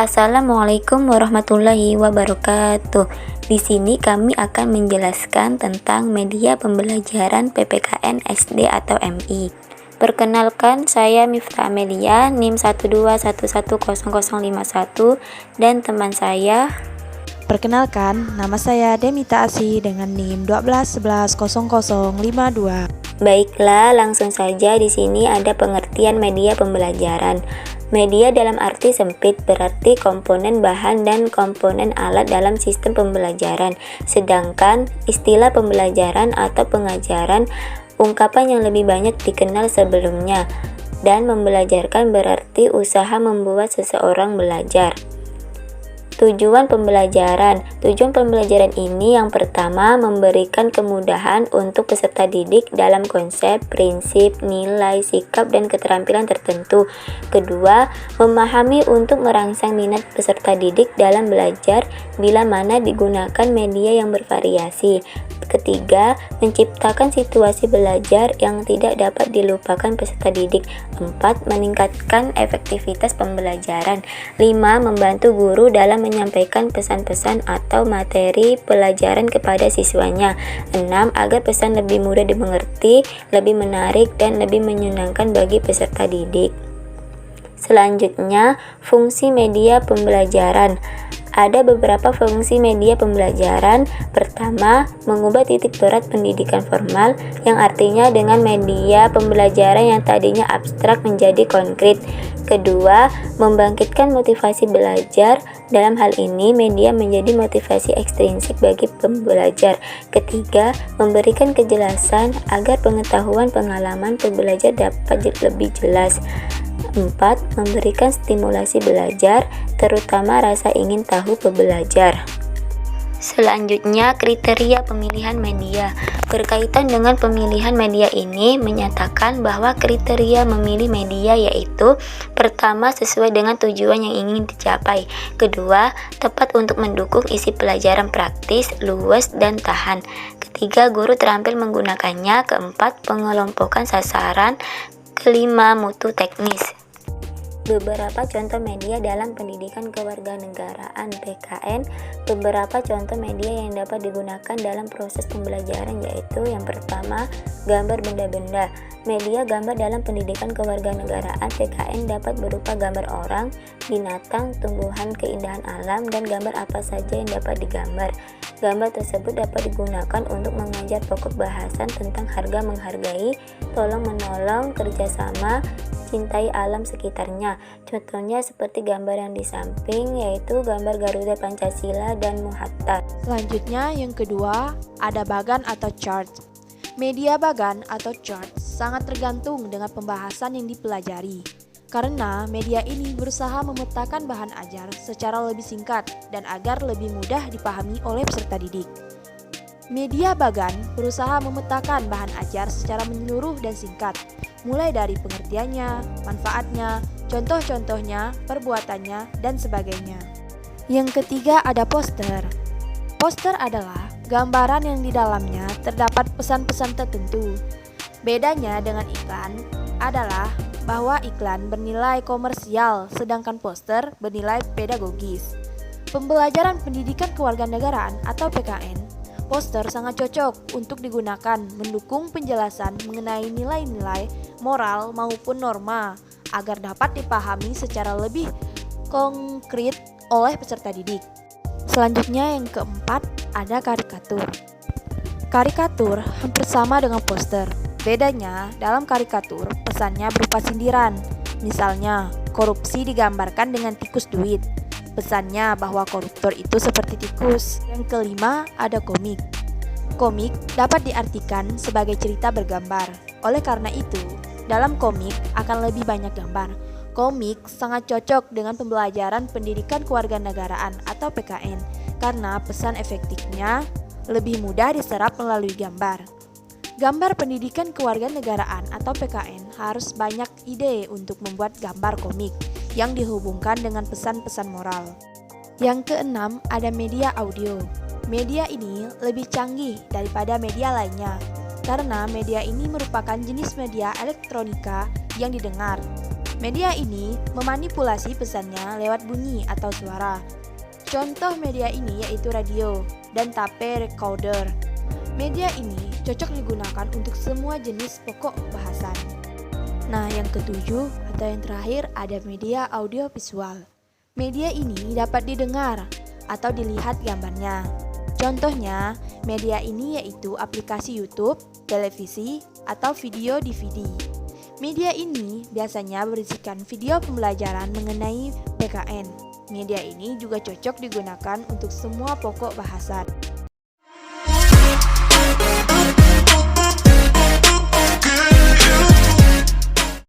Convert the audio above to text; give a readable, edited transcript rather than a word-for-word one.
Assalamualaikum warahmatullahi wabarakatuh. Di sini kami akan menjelaskan tentang media pembelajaran PPKN SD atau MI. Perkenalkan, saya Miftah Amelia, NIM 121100051, dan teman saya. Perkenalkan, nama saya Demita Asih dengan NIM 121100052. Baiklah, langsung saja. Di sini ada pengertian media pembelajaran. Media dalam arti sempit berarti komponen bahan dan komponen alat dalam sistem pembelajaran. Sedangkan istilah pembelajaran atau pengajaran ungkapan yang lebih banyak dikenal sebelumnya. Dan membelajarkan berarti usaha membuat seseorang belajar. Tujuan pembelajaran ini yang pertama memberikan kemudahan untuk peserta didik dalam konsep, prinsip, nilai, sikap, dan keterampilan tertentu. Kedua, memahami untuk merangsang minat peserta didik dalam belajar bila mana digunakan media yang bervariasi. Ketiga, menciptakan situasi belajar yang tidak dapat dilupakan peserta didik. 4. Meningkatkan efektivitas pembelajaran. 5. Membantu guru dalam menyampaikan pesan-pesan atau materi pelajaran kepada siswanya. 6. Agar pesan lebih mudah dimengerti, lebih menarik, dan lebih menyenangkan bagi peserta didik. Selanjutnya, fungsi media pembelajaran. Ada beberapa fungsi media pembelajaran. Pertama, mengubah titik berat pendidikan formal, yang artinya dengan media pembelajaran yang tadinya abstrak menjadi konkret. Kedua, membangkitkan motivasi belajar. Dalam hal ini, media menjadi motivasi ekstrinsik bagi pembelajar. Ketiga, memberikan kejelasan agar pengetahuan pengalaman pembelajar dapat lebih jelas. 4. Memberikan stimulasi belajar, terutama rasa ingin tahu pembelajar. Selanjutnya, kriteria pemilihan media. Berkaitan dengan pemilihan media ini menyatakan bahwa kriteria memilih media yaitu: pertama, sesuai dengan tujuan yang ingin dicapai. Kedua, tepat untuk mendukung isi pelajaran praktis, luas, dan tahan. Ketiga, guru terampil menggunakannya. Keempat, pengelompokan sasaran. Kelima, mutu teknis. Beberapa contoh media dalam pendidikan kewarganegaraan PKN. Beberapa contoh media yang dapat digunakan dalam proses pembelajaran yaitu: yang pertama, gambar benda-benda. Media gambar dalam pendidikan kewarganegaraan PKN dapat berupa gambar orang, binatang, tumbuhan, keindahan alam, dan gambar apa saja yang dapat digambar. Gambar tersebut dapat digunakan untuk mengajar pokok bahasan tentang harga menghargai, tolong menolong, kerjasama, cintai alam sekitarnya. Contohnya seperti gambar yang di samping, yaitu gambar Garuda Pancasila dan Muhatta. Selanjutnya, yang kedua, ada bagan atau chart. Media bagan atau chart sangat tergantung dengan pembahasan yang dipelajari. Karena media ini berusaha memetakan bahan ajar secara lebih singkat dan agar lebih mudah dipahami oleh peserta didik. Media bagan berusaha memetakan bahan ajar secara menyeluruh dan singkat, mulai dari pengertiannya, manfaatnya, contoh-contohnya, perbuatannya, dan sebagainya. Yang ketiga ada poster. Poster adalah gambaran yang di dalamnya terdapat pesan-pesan tertentu. Bedanya dengan iklan adalah bahwa iklan bernilai komersial, sedangkan poster bernilai pedagogis. Pembelajaran pendidikan kewarganegaraan atau PKN, poster sangat cocok untuk digunakan mendukung penjelasan mengenai nilai-nilai moral maupun norma agar dapat dipahami secara lebih konkret oleh peserta didik. Selanjutnya yang keempat ada karikatur. Karikatur hampir sama dengan poster. Bedanya dalam karikatur pesannya berupa sindiran. Misalnya, korupsi digambarkan dengan tikus duit. Pesannya bahwa koruptor itu seperti tikus. Yang kelima ada komik. Komik dapat diartikan sebagai cerita bergambar. Oleh karena itu, dalam komik akan lebih banyak gambar. Komik sangat cocok dengan pembelajaran pendidikan kewarganegaraan atau PKN karena pesan efektifnya lebih mudah diserap melalui gambar. Gambar pendidikan kewarganegaraan atau PKN harus banyak ide untuk membuat gambar komik yang dihubungkan dengan pesan-pesan moral. Yang keenam ada media audio. Media ini lebih canggih daripada media lainnya karena media ini merupakan jenis media elektronika yang didengar. Media ini memanipulasi pesannya lewat bunyi atau suara. Contoh media ini yaitu radio dan tape recorder. Media ini cocok digunakan untuk semua jenis pokok bahasan. Nah, yang ketujuh atau yang terakhir ada media audiovisual. Media ini dapat didengar atau dilihat gambarnya. Contohnya, media ini yaitu aplikasi YouTube, televisi, atau video DVD. Media ini biasanya berisikan video pembelajaran mengenai PKN. Media ini juga cocok digunakan untuk semua pokok bahasan.